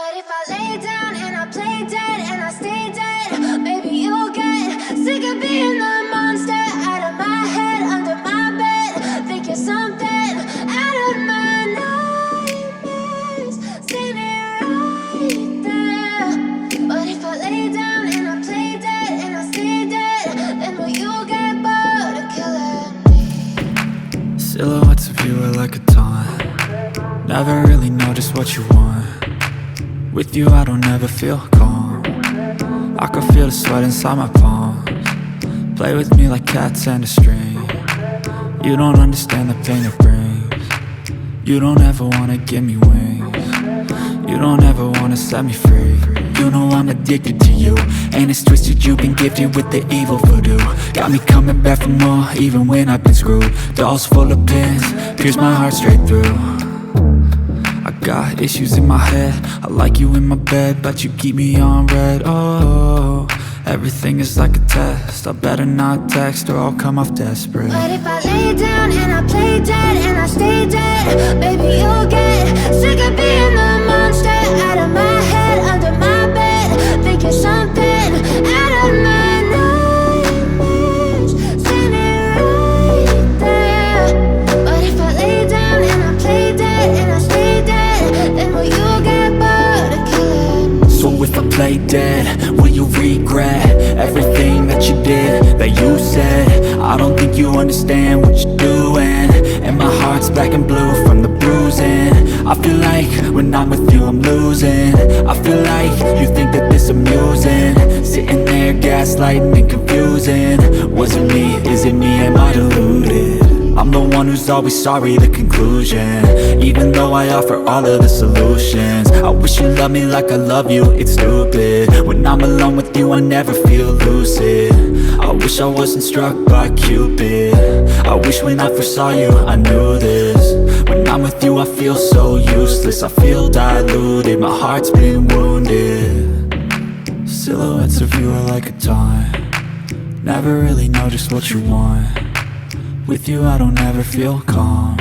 But if I lay down and I play dead and I stay dead, maybe you'll get sick of being the monster out of my head, under my bed, thinking something out of my nightmares, standing right there. But if I lay down and I play dead and I stay dead, then will you get bored of killing me? Silhouettes of you are like a taunt. Never really know just what you want. With you I don't ever feel calm. I can feel the sweat inside my palms. Play with me like cats and a string. You don't understand the pain it brings. You don't ever wanna give me wings. You don't ever wanna set me free. You know I'm addicted to you, and it's twisted, you've been gifted with the evil voodoo. Got me coming back for more, even when I've been screwed. Dolls full of pins, pierce my heart straight through. I got issues in my head, I like you in my bed, but you keep me on red. Oh, everything is like a test, I better not text or I'll come off desperate. But if I lay down and I play dead and I stay dead, baby you'll get sick of being the monster out of my head, under my bed, thinking something out of my nightmares, standing right there. But if I lay down and I play dead and I stay dead, then will you get bored of killing me? So if I play dead, will you regret everything that you did, that you said? I don't think you understand what you're doing, and my heart's black and blue from the bruising. I feel like when I'm with you I'm losing. I feel like you think that this amusing, sitting there gaslighting and confusing. Was it me? Is it me? Am I deluded? I'm the one who's always sorry, the conclusion, even though I offer all of the solutions. I wish you loved me like I love you, it's stupid. When I'm alone with you I never feel lucid. I wish I wasn't struck by Cupid. I wish when I first saw you I knew this. When I'm with you I feel so useless, I feel diluted, my heart's been wounded. Silhouettes of you are like a taunt. Never really know just what you want. With you I don't ever feel calm.